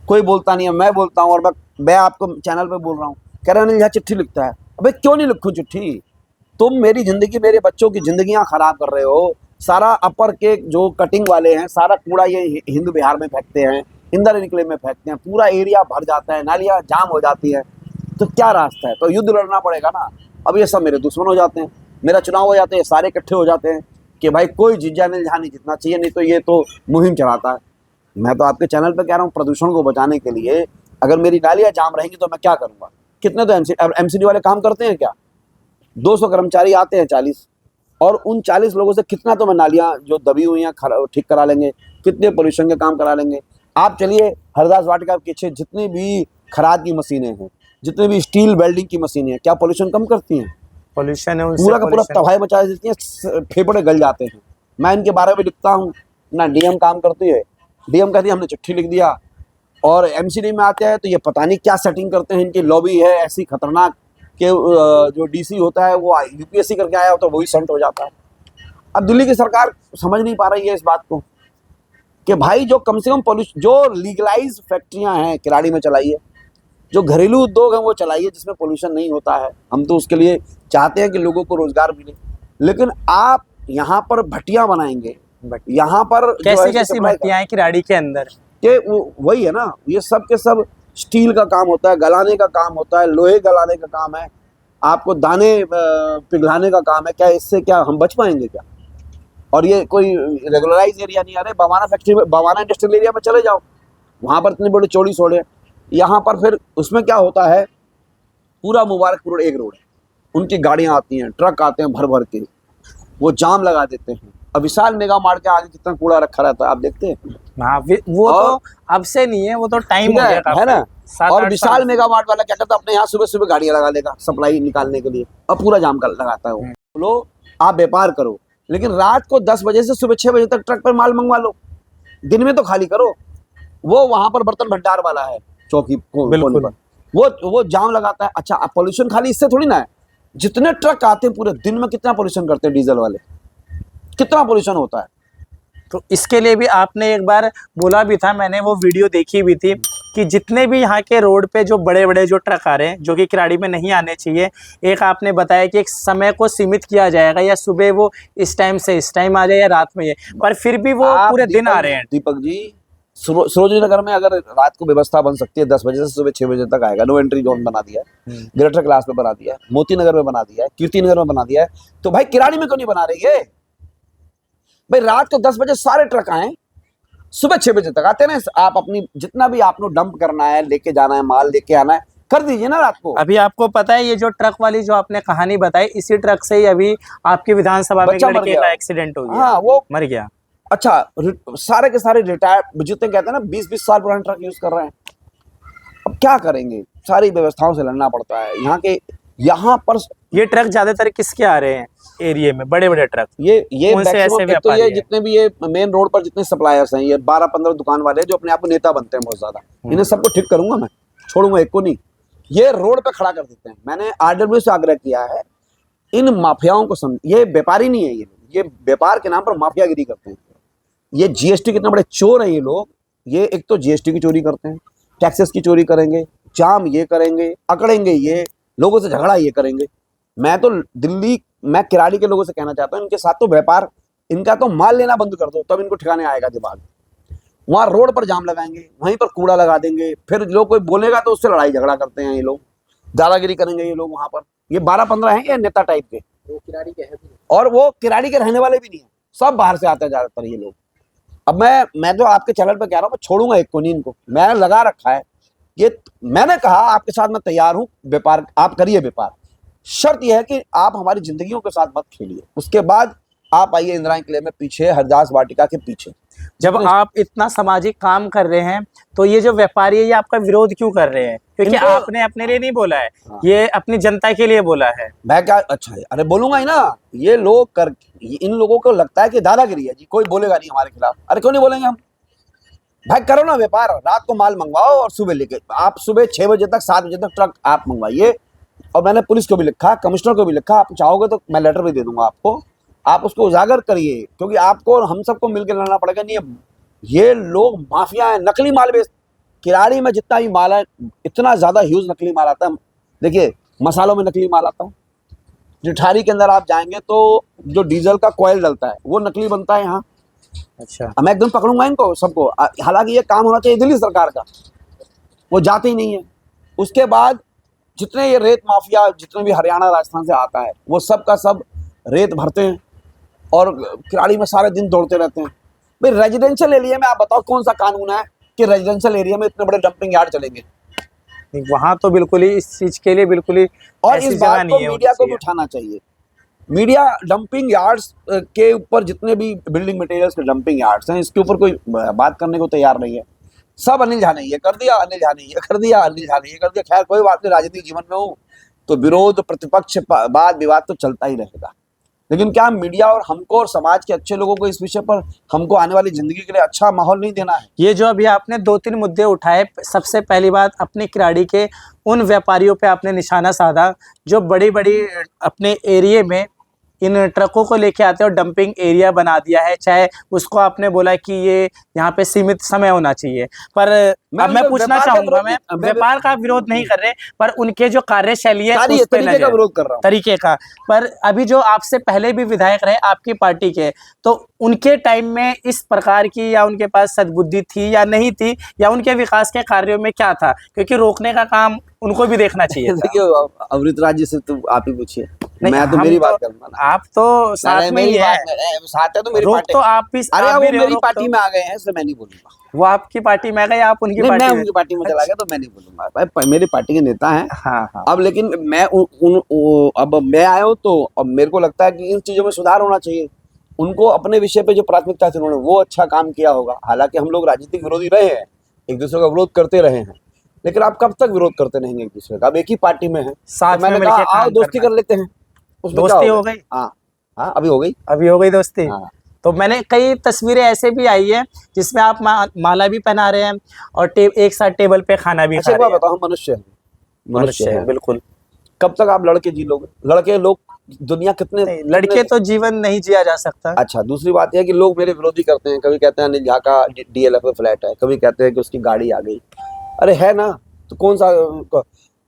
कोई बोलता नहीं है। मैं बोलता हूँ, और मैं आपको चैनल पे बोल रहा हूँ, कह रहे हैं यहाँ चिट्ठी लिखता है। अबे क्यों नहीं लिखूँ चिट्ठी? तुम मेरी ज़िंदगी, मेरे बच्चों की ज़िंदगियाँ ख़राब कर रहे हो। सारा अपर के जो कटिंग वाले हैं, सारा कूड़ा ये हिंद बिहार में फेंकते हैं, इंदर निकले में फेंकते हैं, पूरा एरिया भर जाता है, नालियाँ जाम हो जाती है। तो क्या रास्ता है? तो युद्ध लड़ना पड़ेगा ना। अब ये सब मेरे दुश्मन हो जाते हैं, मेरा चुनाव हो जाते हैं, सारे इकट्ठे हो जाते हैं कि भाई कोई जिज्जा नहीं जहाँ नहीं जितना चाहिए, नहीं तो ये तो मुहिम चलाता है। मैं तो आपके चैनल पे कह रहा हूँ, प्रदूषण को बचाने के लिए अगर मेरी नालियाँ जाम रहेंगी तो मैं क्या करूँगा? कितने तो MCD वाले काम करते हैं क्या? 200 कर्मचारी आते हैं 40, और उन 40 लोगों से कितना तो मैं नालियाँ जो दबी हुई हैं ठीक करा लेंगे, कितने पोल्यूशन के काम करा लेंगे। आप चलिए हरदास वाटिका के पीछे जितनी भी खराद की मशीनें हैं, जितनी भी स्टील वेल्डिंग की मशीनें हैं, क्या पोल्यूशन कम करती हैं? पोल्यूशन है, पूरा का पूरा तबाही मचा देती हैं, फेफड़े गल जाते हैं। मैं इनके बारे में लिखता हूँ ना, DM काम करती है, DM कहती है हमने चिट्ठी लिख दिया, और MCD में आते हैं तो ये पता नहीं क्या सेटिंग करते हैं। इनकी लॉबी है ऐसी खतरनाक कि जो DC होता है वो UPSC करके आया होता है, वही संट हो जाता है। अब दिल्ली की सरकार समझ नहीं पा रही है इस बात को कि भाई जो कम से कम पोल्यूशन, जो लीगलाइज फैक्ट्रियां हैं किराड़ी में चलाइए, जो घरेलू उद्योग हैं वो चलाइए जिसमें पोल्यूशन नहीं होता है। हम तो उसके लिए चाहते हैं कि लोगों को रोजगार मिले, लेकिन आप यहाँ पर भट्टियां बनाएंगे, यहाँ पर कैसी कैसी भट्टियां हैं किराड़ी के अंदर के वही है ना, ये सब के सब स्टील का काम होता है, गलाने का काम होता है, लोहे गलाने का काम है, आपको दाने पिघलाने का काम है। क्या इससे क्या हम बच पाएंगे क्या? और ये कोई रेगुलराइज एरिया नहीं आ रहे। बवाना फैक्ट्री में, बवाना इंडस्ट्रियल एरिया में चले जाओ, वहाँ पर इतनी बड़ी चौड़ी सड़कें, यहाँ पर फिर उसमें क्या होता है, पूरा मुबारकपुर एक रोड है, उनकी गाड़ियाँ आती हैं, ट्रक आते हैं भर भर के, वो जाम लगा देते हैं। अब विशाल मेगा मार्ट के आगे कितना कूड़ा रखा रहता है आप देखते हैं। हाँ, वो तो अब से नहीं है, वो तो टाइम हो गया है ना। और विशाल मेगा मार्ट वाला क्या करता है, अपने यहाँ सुबह सुबह गाड़ियाँ लगा देगा सप्लाई निकालने के लिए, और पूरा जाम कर लगाता है वो। बोलो आप व्यापार करो, लेकिन रात को 10 बजे से सुबह 6 बजे तक ट्रक पर माल मंगवा लो, दिन में तो खाली करो। वो वहां पर बर्तन भंडार वाला है चौकी कोने पर, वो जाम लगाता है। अच्छा, अब पोल्यूशन खाली इससे थोड़ी ना है, जितने ट्रक आते हैं पूरे दिन में कितना पोल्यूशन करते हैं डीजल वाले, कितना पोल्यूशन होता है। तो इसके लिए भी आपने एक बार बोला भी था, मैंने वो वीडियो देखी भी थी, कि जितने भी यहाँ के रोड पे जो बड़े बड़े जो ट्रक आ रहे हैं जो कि किराड़ी में नहीं आने चाहिए, एक आपने बताया कि एक समय को सीमित किया जाएगा, या सुबह वो इस टाइम से इस टाइम आ जाए या रात में ये, पर फिर भी वो पूरे दिन आ रहे हैं। दीपक जी, सरोजिनी नगर में अगर रात को व्यवस्था बन सकती है, 10 बजे से सुबह 6 बजे तक आएगा, नो एंट्री जोन बना दिया है, ग्रेटर क्लास में बना दिया है, मोती नगर में बना दिया है, कीर्ति नगर में बना दिया है, तो भाई किराड़ी में क्यों नहीं बना रही है? भाई रात को 10 बजे सारे ट्रक आए, सुबह 6 बजे तक आते हैं ना। आप अपनी जितना भी आपको डंप करना है, लेके जाना है, माल लेके आना है, कर दीजिए ना रात को। अभी आपको पता है ये जो ट्रक वाली जो आपने कहानी बताई, इसी ट्रक से ही अभी आपकी विधानसभा में लड़के का एक्सीडेंट हो गया। हाँ, वो मर गया। अच्छा, सारे के सारे रिटायर्ड जितने कहते हैं ना 20-20 साल पुराने ट्रक यूज कर रहे हैं। अब क्या करेंगे, सारी व्यवस्थाओं से लड़ना पड़ता है। यहाँ पर ये ट्रक ज्यादातर किसके आ रहे हैं एरिया में, बड़े बड़े ट्रक? ये तो ये जितने भी ये मेन रोड पर जितने सप्लायर्स हैं, ये 12-15 दुकान वाले जो अपने आप को नेता बनते हैं बहुत ज्यादा, इन्हें सबको ठीक करूंगा मैं, छोड़ूंगा एक को नहीं। ये रोड पे खड़ा कर देते हैं। मैंने RW से आग्रह किया है, इन माफियाओं को ये व्यापारी नहीं है, ये व्यापार के नाम पर माफियागिरी करते हैं। ये GST कितने बड़े चोर हैं ये लोग। ये एक तो GST की चोरी करते हैं, टैक्सेस की चोरी करेंगे, जाम ये करेंगे, अकड़ेंगे, ये लोगों से झगड़ा ये करेंगे। मैं किराड़ी के लोगों से कहना चाहता हूँ, इनके साथ तो व्यापार, इनका तो माल लेना बंद कर दो, तब इनको ठिकाने आएगा दिमाग। वहाँ रोड पर जाम लगाएंगे, वहीं पर कूड़ा लगा देंगे, फिर जो कोई बोलेगा तो उससे लड़ाई झगड़ा करते हैं ये लोग, दादागिरी करेंगे ये लोग वहाँ पर। ये 12-15 हैं ये नेता टाइप के, वो किराड़ी के हैं, और वो किराड़ी के रहने वाले भी नहीं है, सब बाहर से आते हैं ज्यादातर ये लोग। अब मैं तो आपके चैनल पर कह रहा हूँ, मैं छोड़ूंगा एक को नहीं इनको, मैंने लगा रखा है। ये मैंने कहा आपके साथ मैं तैयार हूँ, व्यापार आप करिए व्यापार, शर्त यह है कि आप हमारी जिंदगियों के साथ मत खेलिए। उसके बाद आप आइए इंदिरा किले में पीछे, हरदास वाटिका के पीछे, जब आप इतना सामाजिक काम कर रहे हैं तो ये जो व्यापारी है ये आपका विरोध क्यों कर रहे हैं? क्योंकि आपने अपने लिए नहीं बोला है, ये अपनी जनता के लिए बोला है। मैं क्या, अच्छा है, अरे बोलूंगा ही ना। ये लोग कर, इन लोगों को लगता है कि दादागिरी है जी, कोई बोलेगा नहीं हमारे खिलाफ। अरे क्यों नहीं बोलेंगे हम? भाई करो ना व्यापार, रात को माल मंगवाओ और सुबह लेके, आप सुबह 6 बजे तक 7 बजे तक ट्रक आप मंगवाइए। और मैंने पुलिस को भी लिखा, कमिश्नर को भी लिखा, आप चाहोगे तो मैं लेटर भी दे दूंगा आपको, आप उसको उजागर करिए, क्योंकि आपको और हम सबको मिलकर लड़ना पड़ेगा। नहीं, ये लोग माफिया है, नकली माल बेच, किराड़ी में जितना भी माल है इतना ज्यादा ह्यूज नकली माल आता है। देखिए मसालों में नकली माल आता है, जिठारी के अंदर आप जाएंगे तो जो डीजल का कॉयल डलता है वो नकली बनता है यहाँ। अच्छा, मैं एकदम पकड़ूंगा इनको सबको। हालांकि ये काम होना चाहिए दिल्ली सरकार का, वो जाते ही नहीं है। उसके बाद जितने ये रेत माफिया जितने भी हरियाणा राजस्थान से आता है वो सब का सब रेत भरते हैं और किराड़ी में सारे दिन दौड़ते रहते हैं। भाई रेजिडेंशियल एरिया में आप बताओ कौन सा कानून है कि रेजिडेंशियल एरिया में इतने बड़े डंपिंग यार्ड चलेंगे? वहां तो बिल्कुल ही इस चीज के लिए बिल्कुल ही और ऐसी इस जगह बात को नहीं है मीडिया को होनी भी उठाना चाहिए। मीडिया डंपिंग यार्ड्स के ऊपर जितने भी बिल्डिंग मटेरियल्स के डंपिंग यार्ड्स हैं इसके ऊपर कोई बात करने को तैयार नहीं है। सब अनिल झा ने ये कर दिया, अनिल झा ने ये कर दिया, अनिल झा ने ये कर दिया। खैर कोई बात नहीं, राजनीतिक जीवन में हूँ तो विरोध प्रतिपक्ष वाद विवाद तो चलता ही रहेगा। लेकिन क्या मीडिया और हमको और समाज के अच्छे लोगों को इस विषय पर हमको आने वाली जिंदगी के लिए अच्छा माहौल नहीं देना है? ये जो अभी आपने 2-3 मुद्दे उठाए, सबसे पहली बात अपने किराड़ी के उन व्यापारियों पे आपने निशाना साधा जो बड़ी बड़ी अपने एरिया में इन ट्रकों को लेके आते हैं और डंपिंग एरिया बना दिया है। चाहे उसको आपने बोला कि ये यहाँ पे सीमित समय होना चाहिए, पर अब मैं पूछना चाहूंगा, मैं व्यापार का विरोध नहीं कर रहे, पर उनके जो कार्यशैली है उस पे तरीके का विरोध कर रहा हूँ, तरीके का। पर अभी जो आपसे पहले भी विधायक रहे आपकी पार्टी के, तो उनके टाइम में इस प्रकार की या उनके पास सद्बुद्धि थी या नहीं थी, या उनके विकास के कार्यों में क्या था? क्योंकि रोकने का काम उनको भी देखना चाहिए। देखिए अमृतराज जी से तो आप ही पूछिए, मैं तो मेरी बात करूंगा ना। आप तो साथ में ही है, साथ है तो मेरी रोक पार्टी। तो आप भी, अरे आप वो भी मेरी रोक पार्टी तो, में आ गए हैं इसलिए मैं नहीं बोलूंगा। वो आपकी पार्टी में आ गए, आप उनकी नहीं, पार्टी मैं में। उनकी पार्टी में चला गया तो मैं नहीं बोलूंगा। भाई मेरी पार्टी के नेता हैं। हाँ हाँ। अब लेकिन मैं अब मैं आया हूँ तो अब मेरे को लगता है कि इन चीजों में सुधार होना चाहिए। उनको अपने विषय पे जो प्राथमिकता थी उन्होंने वो अच्छा काम किया होगा। हालांकि हम लोग राजनीतिक विरोधी रहे हैं, एक दूसरे का विरोध करते रहे हैं, लेकिन आप कब तक विरोध करते रहेंगे एक दूसरे का? अब एक ही पार्टी में है, साथ में मैंने मिलके कहा आओ काम दोस्ती करना। कर लेते हैं। उसमें क्या दोस्ती हो हो गया? गई? हाँ हाँ, अभी हो गई। अभी हो गई दोस्ती। हाँ। तो मैंने कई तस्वीरें ऐसे भी आई है जिसमें आप माला भी पहना रहे हैं और एक साथ टेबल पे खाना भी अच्छा खा एक रहे बात हैं। बताओ, हम मनुष्य हैं, मनुष्य है हैं। बिल्कुल। कब तक आप लड़के जी लोगे? लड़के लोग दुनिया कितने नहीं, लड़के तो जीवन नहीं जिया जा सकता। अच्छा, दूसरी बात यह है कि लोग मेरे विरोधी करते हैं। कभी कहते हैं अनिल झा का डीएलएफ फ्लैट है, कभी कहते हैं कि उसकी गाड़ी आ गई। अरे है ना, तो कौन सा,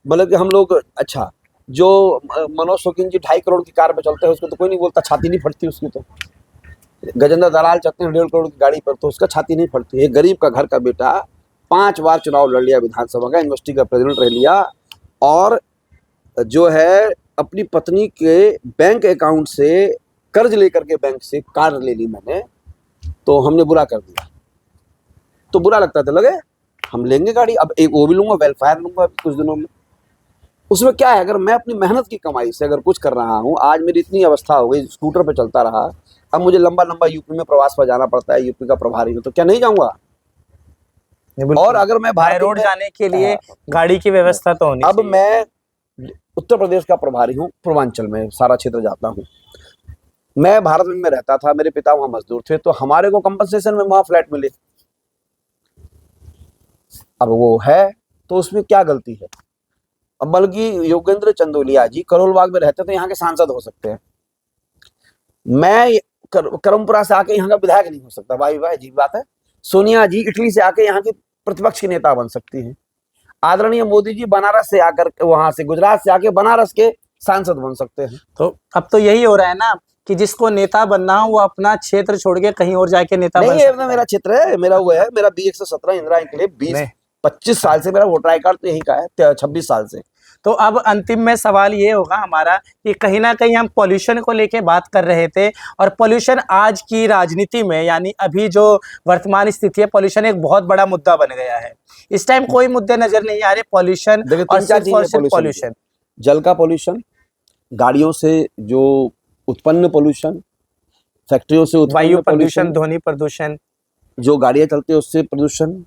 मतलब कि हम लोग, अच्छा जो मनोज शौकीन जी 2.5 करोड़ की कार पे चलते हैं उसको तो कोई नहीं बोलता, छाती नहीं फटती उसकी। तो गजेंद्र दलाल चलते हैं 1.5 करोड़ की गाड़ी पर तो उसका छाती नहीं फटती। एक गरीब का घर का बेटा 5 बार चुनाव लड़ लिया विधानसभा का, यूनिवर्सिटी का प्रेसिडेंट रह लिया, और जो है अपनी पत्नी के बैंक अकाउंट से कर्ज लेकर के बैंक से कार ले ली मैंने, तो हमने बुरा कर दिया। तो बुरा लगता था, लगे हम लेंगे गाड़ी, अब एक वो भी लूंगा, वेलफेयर लूंगा कुछ दिनों में। उसमें क्या है, अगर मैं अपनी मेहनत की कमाई से अगर कुछ कर रहा हूँ, आज मेरी इतनी अवस्था हो गई, स्कूटर पे चलता रहा, अब मुझे लंबा लंबा यूपी में प्रवास पर जाना पड़ता है, यूपी का प्रभारी हूँ, तो क्या नहीं जाऊंगा? और अगर मैं बाय रोड जाने के लिए गाड़ी की व्यवस्था तो होनी अब चाहिए। मैं उत्तर प्रदेश का प्रभारी हूँ, पूर्वांचल में सारा क्षेत्र जाता हूँ। मैं भारत में रहता था, मेरे पिता वहां मजदूर थे, तो हमारे को कंपनसेशन में वहां फ्लैट मिले। अब वो है तो उसमें क्या गलती है? अब बल्कि योगेंद्र चंदोलिया जी करोलबाग में रहते थे, यहाँ के सांसद हो सकते हैं। मैं करमपुरा से आके यहाँ का विधायक नहीं हो सकता। भाई भाई अजीब बात है। सोनिया जी इटली से आके यहाँ की प्रतिपक्ष की नेता बन सकती हैं। आदरणीय मोदी जी बनारस से आकर, वहां से गुजरात से आके बनारस के सांसद बन सकते हैं। तो अब तो यही हो रहा है ना कि जिसको नेता बनना हो वो अपना क्षेत्र छोड़ के कहीं और जाके नेता बन सकता है। मेरा क्षेत्र है, मेरा वो है, मेरा बी 117 इंदिरा इनक्लेव 20-25 साल से मेरा वोटर आई कार्ड तो यही का है, 26 साल से। तो अब अंतिम में सवाल ये होगा हमारा कि कहीं ना कहीं हम पॉल्यूशन को लेके बात कर रहे थे, और पॉल्यूशन आज की राजनीति में, यानी अभी जो वर्तमान स्थिति है, पॉल्यूशन एक बहुत बड़ा मुद्दा बन गया है। इस टाइम कोई मुद्दे नजर नहीं आ रहे, पॉल्यूशन और सिर्फ पॉल्यूशन। जल का पॉल्यूशन, गाड़ियों से जो उत्पन्न पॉल्यूशन, फैक्ट्रियों से उत्पन्न वायु प्रदूषण, ध्वनि प्रदूषण, जो गाड़ियां चलती है उससे प्रदूषण,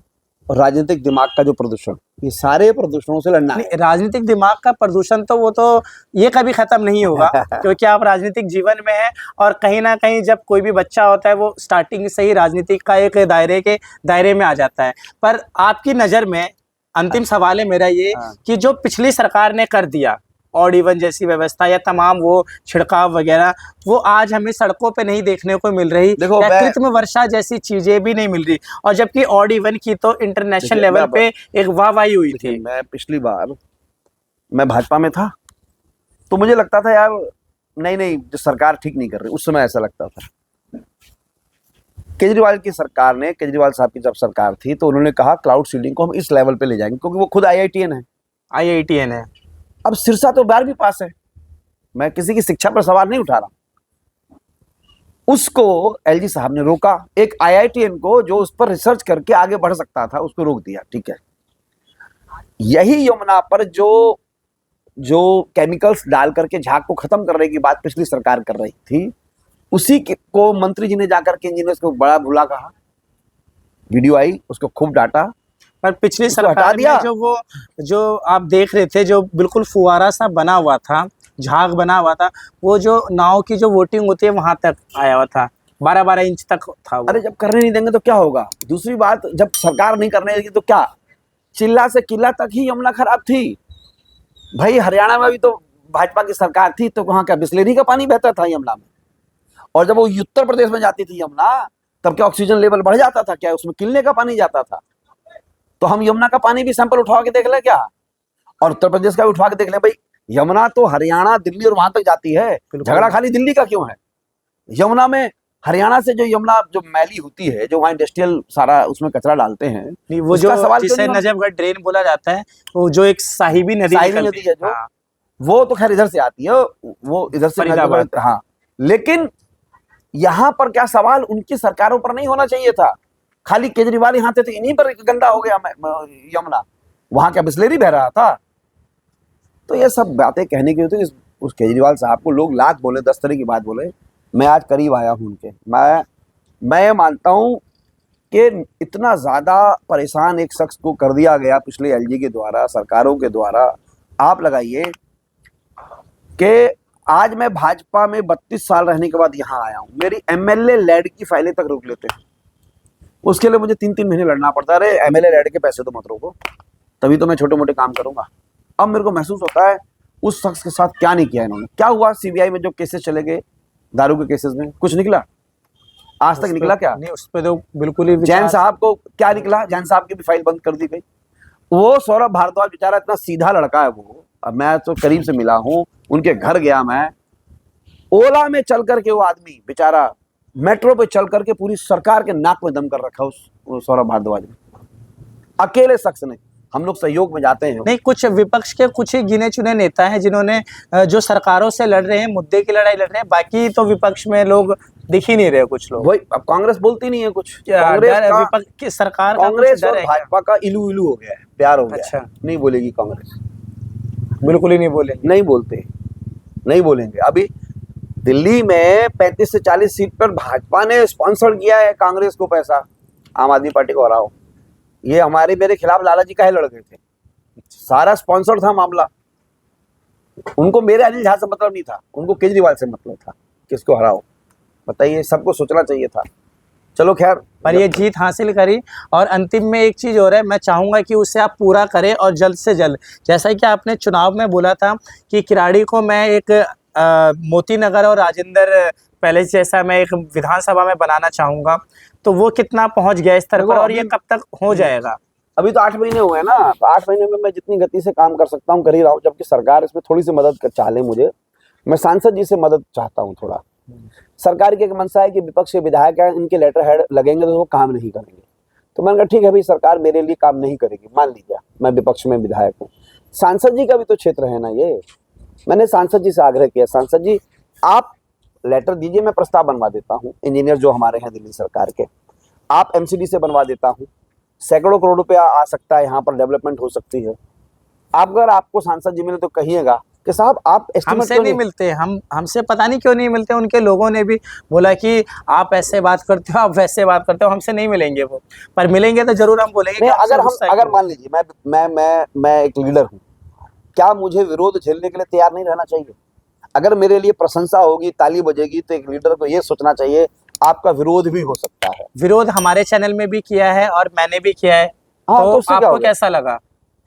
और राजनीतिक दिमाग का जो प्रदूषण, ये सारे प्रदूषणों से लड़ना है। नहीं, राजनीतिक दिमाग का प्रदूषण तो वो तो ये कभी खत्म नहीं होगा क्योंकि आप राजनीतिक जीवन में हैं, और कहीं ना कहीं जब कोई भी बच्चा होता है वो स्टार्टिंग से ही राजनीतिक का एक दायरे में आ जाता है। पर आपकी नज़र में अंतिम सवाल है मेरा ये हाँ। कि जो पिछली सरकार ने कर दिया ऑड इवन जैसी व्यवस्था या तमाम वो छिड़काव वगैरह, वो आज हमें सड़कों पे नहीं देखने को मिल रही, देखो, या कृत्रिम वर्षा जैसी चीजें भी नहीं मिल रही, और जबकि ऑड इवन की तो इंटरनेशनल देखिए, लेवल पे एक वाहवाही हुई थी। मैं पिछली बार मैं भाजपा में था तो मुझे लगता था यार नहीं जो सरकार ठीक नहीं कर रही, उस समय ऐसा लगता था। केजरीवाल की सरकार ने, केजरीवाल साहब की जब सरकार थी तो उन्होंने कहा क्लाउड सीडिंग को हम इस लेवल पे ले जाएंगे, क्योंकि वो खुद IITN है। IITN है। अब सिरसा तो 12वीं पास है, मैं किसी की शिक्षा पर सवाल नहीं उठा रहा। उसको LG साहब ने रोका, एक IITN को जो उस पर रिसर्च करके आगे बढ़ सकता था उसको रोक दिया। ठीक है, यही यमुना पर जो केमिकल्स डाल करके झाग को खत्म करने की बात पिछली सरकार कर रही थी, उसी को मंत्री जी ने जाकर के इंजीनियर्स को बड़ा भूला कहा, वीडियो आई, उसको खूब डांटा। पर पिछली उसको हटा सरकार दिया। में जो आप देख रहे थे, जो बिल्कुल फुवारा सा बना हुआ था, झाग बना हुआ था, वो जो नाव की जो वोटिंग होती है वहां तक आया हुआ था, 12-12 इंच तक था वो। अरे जब करने नहीं देंगे तो क्या होगा? दूसरी बात, जब सरकार नहीं करने देगी तो क्या, चिल्ला से किला तक ही यमुना खराब थी भाई। हरियाणा में भी तो भाजपा की सरकार थी, तो वहां क्या बिस्लेरी का पानी बहता था यमुना में? और जब वो उत्तर प्रदेश में जाती थी यमुना, तब क्या ऑक्सीजन लेवल बढ़ जाता था क्या? उसमें किलने का पानी जाता था। तो हम यमुना का पानी भी सैंपल उठवा के देख ले क्या, और उत्तर प्रदेश का भी उठवा के देख ले भाई। यमुना तो हरियाणा, दिल्ली और वहां तक जाती है, झगड़ा खाली दिल्ली का क्यों है? यमुना में हरियाणा से जो यमुना जो मैली होती है, जो वहाँ इंडस्ट्रियल सारा उसमें कचरा डालते हैं, नहीं, वो जो जिसे नजफगढ़ ड्रेन बोला जाता है, वो जो एक साहिबी नदी है जो, हाँ। वो तो खैर इधर से आती है, वो इधर से फरीदाबाद। हाँ। लेकिन यहाँ पर क्या सवाल उनकी सरकारों पर नहीं होना चाहिए था? खाली केजरीवाल यहाँ थे तो इन्हीं पर गंदा हो गया यमुना, वहां क्या बिस्लेरी बह रहा था? तो ये सब बातें कहने की होती है। उस केजरीवाल साहब को लोग लाख बोले, 10 तरह की बात बोले, मैं आज करीब आया हूं उनके। मैं मानता हूं कि इतना ज्यादा परेशान एक शख्स को कर दिया गया पिछले LG के द्वारा, सरकारों के द्वारा। आप लगाइए कि आज मैं भाजपा में 32 साल रहने के बाद यहाँ आया हूँ, मेरी MLA लैड की फाइलें तक रोक लेते हैं। उसके लिए मुझे 3-3 महीने लड़ना पड़ता है। अरे MLA लैड के पैसे तो मत रोको, तभी तो मैं छोटे मोटे काम करूंगा। अब मेरे को महसूस होता है उस शख्स के साथ क्या नहीं किया इन्होंने। क्या हुआ CBI में जो केसेस चले गए दारू के केसेस में, कुछ निकला? आज तक निकला क्या? नहीं, उस पे तो बिल्कुल ही जैन साहब को क्या निकला? जैन साहब की भी फाइल बंद कर दी गई। वो सौरभ भारद्वाज बेचारा इतना सीधा लड़का है वो, अब मैं तो करीब से मिला हूँ, उनके घर गया मैं, ओला में चल करके वो आदमी बेचारा मेट्रो पे चल करके पूरी सरकार के नाक में दम कर रखा उस सौरभ भारद्वाज ने, अकेले शख्स ने। हम लोग सहयोग में जाते हैं। नहीं, कुछ विपक्ष के कुछ ही गिने चुने नेता हैं जिन्होंने जो सरकारों से लड़ रहे हैं, मुद्दे की लड़ाई लड़ रहे हैं, बाकी तो विपक्ष में लोग दिख ही नहीं रहे कुछ लोग। वही, अब कांग्रेस बोलती नहीं है कुछ। विपक्ष की सरकार का कांग्रेस और भाजपा का इलू इलू हो गया है, प्यार हो गया। अच्छा, नहीं बोलेगी कांग्रेस, बिल्कुल ही नहीं बोलेंगे। नहीं बोलते, नहीं बोलेंगे। अभी दिल्ली में 35 से 40 सीट पर भाजपा ने स्पॉन्सर किया है कांग्रेस को पैसा, आम आदमी पार्टी को हराओ। ये हमारे मेरे खिलाफ लालाजी काहे लड़ गए थे, सारा स्पॉन्सर था मामला। उनको मेरे अनिल झा से मतलब नहीं था, उनको केजरीवाल से मतलब था, किसको हराओ। बताइए, सबको सोचना चाहिए था। चलो खैर, पर ये जीत हासिल करी। और अंतिम में एक चीज़ और है, मैं चाहूँगा कि उसे आप पूरा करें और जल्द से जल्द। जैसा कि आपने चुनाव में बोला था कि किराड़ी को मैं एक मोती नगर और राजेंद्र पैलेस जैसा मैं एक विधानसभा में बनाना चाहूँगा, तो वो कितना पहुँच गया इस तरह पर, और ये कब तक हो जाएगा? अभी तो 8 महीने हुए ना, तो 8 महीने में मैं जितनी गति से काम कर सकता हूँ कर ही रहा हूँ। जबकि सरकार इसमें थोड़ी सी मदद चाह ले मुझे, मैं सांसद जी से मदद चाहता हूँ थोड़ा। सरकार की एक मंशा है कि विपक्ष के विधायक हैं, इनके लेटर हेड लगेंगे तो वो काम नहीं करेंगे। तो मैंने कहा ठीक है भाई, सरकार मेरे लिए काम नहीं करेगी, मान लीजिए मैं विपक्ष में विधायक हूँ। सांसद जी का भी तो क्षेत्र है ना ये। मैंने सांसद जी से आग्रह किया, सांसद जी आप लेटर दीजिए, मैं प्रस्ताव बनवा देता हूँ, इंजीनियर जो हमारे हैं दिल्ली सरकार के, आप MCD से बनवा देता हूँ, सैकड़ों करोड़ रुपया आ सकता है, यहाँ पर डेवलपमेंट हो सकती है। आप अगर आपको सांसद जी मिले तो कहिएगा, कि साहब आप एस्टिमेट हमसे नहीं मिलते, हमसे पता नहीं क्यों नहीं मिलते। उनके लोगों ने भी बोला कि आप ऐसे बात करते हो, आप वैसे बात करते हो, हमसे नहीं मिलेंगे वो, पर मिलेंगे तो जरूर हम बोलेंगे कि नहीं, आपसे गुस्सा अगर क्यों? मान लीजिए मैं एक लीडर हूँ, क्या मुझे विरोध झेलने के लिए तैयार नहीं रहना चाहिए? अगर मेरे लिए प्रशंसा होगी, ताली बजेगी, तो एक लीडर को ये सोचना चाहिए आपका विरोध भी हो सकता है। विरोध हमारे चैनल में भी किया है और मैंने भी किया है। हाँ, तो उससे क्या आपको हो गया? कैसा लगा?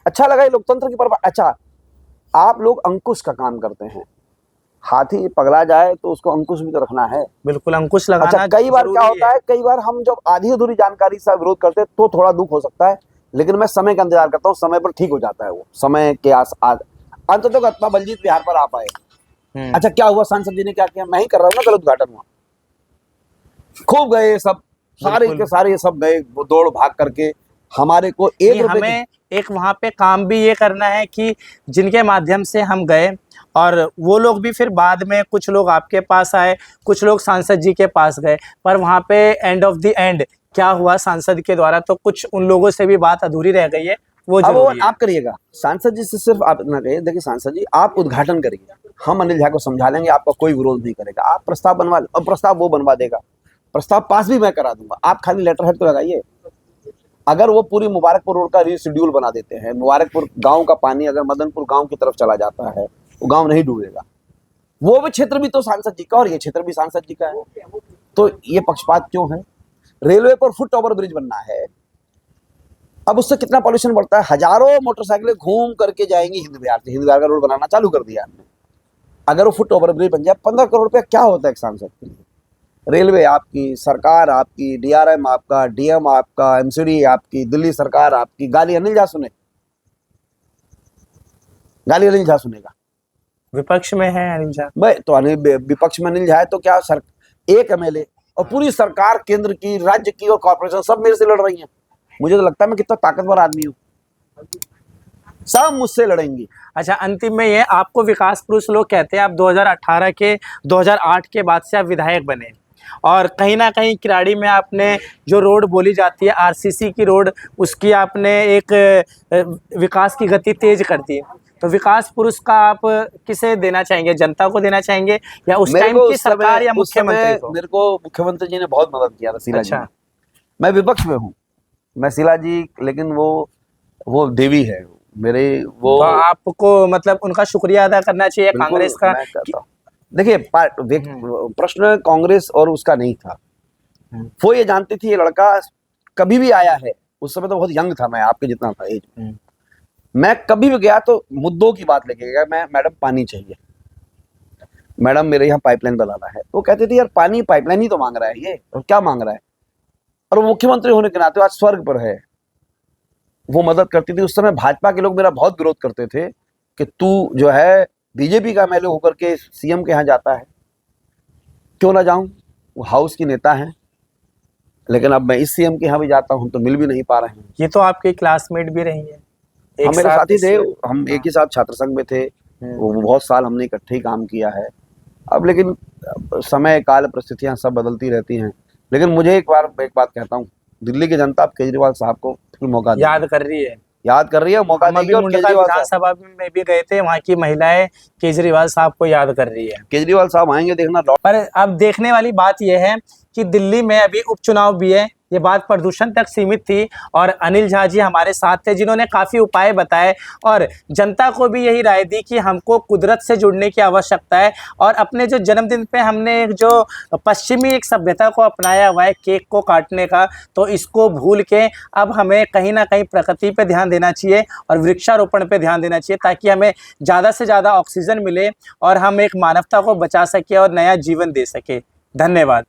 अच्छा लगा, ये लोकतंत्र की परवाह। अच्छा, आप लोग अंकुश का काम करते हैं, हाथी पगला जाए तो उसको अंकुश भी तो रखना है। बिल्कुल, अंकुश लगाना अच्छा, कई बार क्या जरूरी होता है, कई बार हम जब आधी अधूरी जानकारी से विरोध करते हैं तो थोड़ा दुख हो सकता है, लेकिन मैं समय का इंतजार करता हूँ, समय पर ठीक हो जाता है वो, समय के अंत तक आत्मा बलजीत बिहार पर आ पाए। अच्छा, क्या हुआ, सांसद जी ने क्या किया? मैं ही कर रहा हूँ ना, गलत उद्घाटन हुआ, खूब गए सब, सारे बिल्कुल। के सारे सब गए, वो दौड़ भाग करके हमारे को नहीं, 1 रुपए की। हमें एक वहाँ पे काम भी ये करना है कि जिनके माध्यम से हम गए और वो लोग भी फिर बाद में, कुछ लोग आपके पास आए, कुछ लोग सांसद जी के पास गए, पर वहाँ पे एंड ऑफ द एंड क्या हुआ सांसद के द्वारा, तो कुछ उन लोगों से भी बात अधूरी रह गई है, वो अब वो जरूरी है। आप करिएगा, सांसद जी से सिर्फ आप इतना कहिए, देखिए सांसद जी आप उद्घाटन करिए, हम अनिल झा को समझा लेंगे, आपका कोई विरोध नहीं करेगा, आप प्रस्ताव बनवा, और प्रस्ताव वो बनवा देगा, प्रस्ताव पास भी मैं करा दूंगा, आप खाली लेटर हेड तो लगाइए। अगर वो पूरी मुबारकपुर रोड का रीशेड्यूल बना देते हैं, मुबारकपुर गांव का पानी अगर मदनपुर गांव की तरफ चला जाता है, वो गांव नहीं डूबेगा। वो भी क्षेत्र भी तो सांसद जी का और ये क्षेत्र भी सांसद जी का है, तो ये पक्षपात क्यों है? रेलवे पर फुट ओवर ब्रिज बनना है, अब उससे कितना पॉल्यूशन बढ़ता है, हजारों मोटरसाइकिलें घूम करके जाएंगी हिंद बिहार से, हिंद बिहार का रोड बनाना चालू कर दिया हमने। अगर वो फुट ओवर ब्रिज बन जाए, 15 करोड़ रुपया क्या होता है एक सांसद के लिए? रेलवे आपकी, सरकार आपकी, डीआरएम आपका, डीएम आपका, एमसीडी आपकी, दिल्ली सरकार आपकी, गाली अनिल झा सुने, गाली अनिल झा सुनेगा? विपक्ष में है अनिल झा। भाई तो विपक्ष में अनिल झा है तो क्या एक एमएलए और पूरी सरकार, केंद्र की, राज्य की और कॉर्पोरेशन सब मेरे से लड़ रही हैं। मुझे तो लगता है मैं कितना ताकतवर आदमी हूँ, सब मुझसे लड़ेंगी। अच्छा, अंतिम में ये, आपको विकास पुरुष लोग कहते हैं, आप 2008 के बाद से आप विधायक बने और कहीं ना कहीं किराड़ी में आपने जो रोड बोली जाती है आरसीसी की रोड, उसकी आपने एक विकास की गति तेज कर दी। तो विकास पुरुष का आप किसे देना चाहेंगे? जनता को देना चाहेंगे या उस टाइम की सरकार या मुख्यमंत्री को? मेरे को मुख्यमंत्री जी ने बहुत मदद किया था, शीला अच्छा। जी। मैं विपक्ष में हूँ, मैं शीला जी, लेकिन वो देवी है मेरे, वो तो आपको मतलब उनका शुक्रिया अदा करना चाहिए कांग्रेस का। मैं करता हूँ। देखिए, प्रश्न कांग्रेस और उसका नहीं था, वो ये जानती थी ये लड़का कभी भी आया है, उस समय तो बहुत यंग था, मैं आपके जितना था एज, मैं कभी भी गया तो मुद्दों की बात लेके गया, मैं मैडम पानी चाहिए, मैडम मेरे यहाँ पाइपलाइन बनाना है, तो कहते थे यार पानी पाइपलाइन ही तो मांग रहा है ये, और क्या मांग रहा है, और वो मुख्यमंत्री होने के नाते आज स्वर्ग पर है, वो मदद करती थी। उस समय भाजपा के लोग मेरा बहुत विरोध करते थे कि तू जो है बीजेपी का एमएलए होकर के सीएम के यहाँ जाता है, क्यों ना जाऊं, वो हाउस की नेता हैं, लेकिन अब मैं इस सीएम के यहाँ भी जाता हूं तो मिल भी नहीं पा रहे हैं। ये तो आपके क्लासमेट भी रही है, हम मेरे साथी थे, हम एक ही साथ छात्र संघ में थे, वो बहुत साल हमने इकट्ठे ही काम किया है। अब लेकिन समय काल परिस्थितियां सब बदलती रहती हैं, लेकिन मुझे एक बात कहता हूँ, दिल्ली की जनता अब केजरीवाल साहब को फिर मौका याद कर रही है, मौका देगी। और विधानसभा में भी गए थे, वहाँ की महिलाएं केजरीवाल साहब को याद कर रही है। केजरीवाल साहब आएंगे देखना। पर अब देखने वाली बात यह है कि दिल्ली में अभी उपचुनाव भी है, ये बात प्रदूषण तक सीमित थी और अनिल झा जी हमारे साथ थे जिन्होंने काफ़ी उपाय बताए और जनता को भी यही राय दी कि हमको कुदरत से जुड़ने की आवश्यकता है। और अपने जो जन्मदिन पे हमने एक जो पश्चिमी एक सभ्यता को अपनाया हुआ है केक को काटने का, तो इसको भूल के अब हमें कहीं ना कहीं प्रकृति पे ध्यान देना चाहिए और वृक्षारोपण पे ध्यान देना चाहिए, ताकि हमें ज़्यादा से ज़्यादा ऑक्सीजन मिले और हम एक मानवता को बचा सके और नया जीवन दे सके। धन्यवाद।